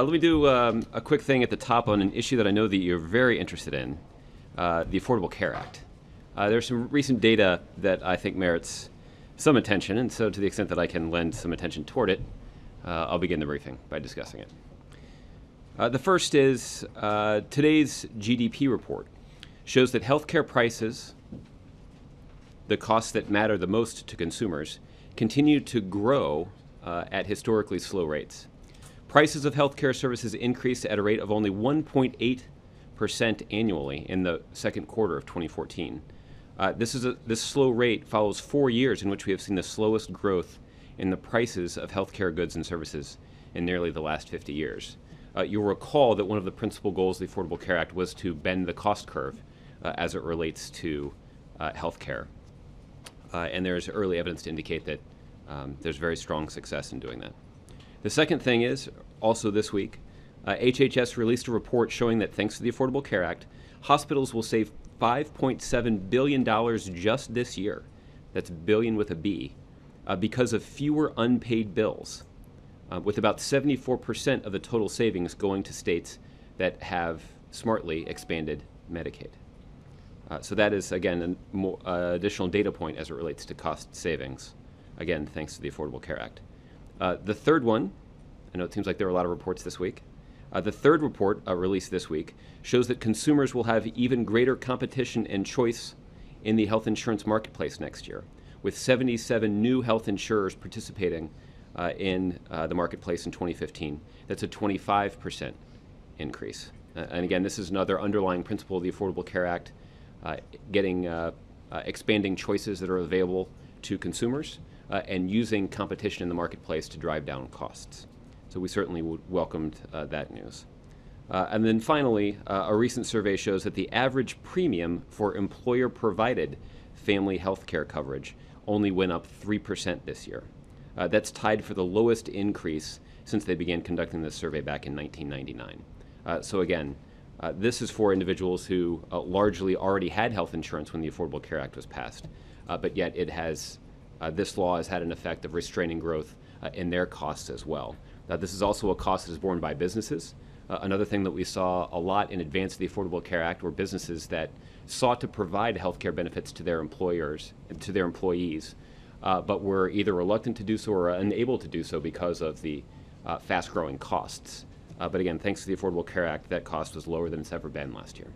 Let me do a quick thing at the top on an issue that I know that you're very interested in, the Affordable Care Act. There's some recent data that I think merits some attention, and so to the extent that I can lend some attention toward it, I'll begin the briefing by discussing it. The first is today's GDP report shows that healthcare prices, the costs that matter the most to consumers, continue to grow at historically slow rates. Prices of healthcare services increased at a rate of only 1.8% annually in the second quarter of 2014. This slow rate follows 4 years in which we have seen the slowest growth in the prices of healthcare goods and services in nearly the last 50 years. You'll recall that one of the principal goals of the Affordable Care Act was to bend the cost curve as it relates to healthcare. And there's early evidence to indicate that there's very strong success in doing that. The second thing is, also this week, HHS released a report showing that thanks to the Affordable Care Act, hospitals will save $5.7 billion just this year. That's billion with a B, because of fewer unpaid bills, with about 74% of the total savings going to states that have smartly expanded Medicaid. So that is, again, an additional data point as it relates to cost savings, again, thanks to the Affordable Care Act. The third one, I know it seems like there are a lot of reports this week. The third report released this week shows that consumers will have even greater competition and choice in the health insurance marketplace next year, with 77 new health insurers participating in the marketplace in 2015. That's a 25% increase. And again, this is another underlying principle of the Affordable Care Act, expanding choices that are available to consumers and using competition in the marketplace to drive down costs. So we certainly welcomed that news. And then finally, a recent survey shows that the average premium for employer-provided family health care coverage only went up 3% this year. That's tied for the lowest increase since they began conducting this survey back in 1999. So again, this is for individuals who largely already had health insurance when the Affordable Care Act was passed, but yet this law has had an effect of restraining growth in their costs as well. This is also a cost that is borne by businesses. Another thing that we saw a lot in advance of the Affordable Care Act were businesses that sought to provide health care benefits to their employers and to their employees, but were either reluctant to do so or unable to do so because of the fast-growing costs. But again, thanks to the Affordable Care Act, that cost was lower than it's ever been last year.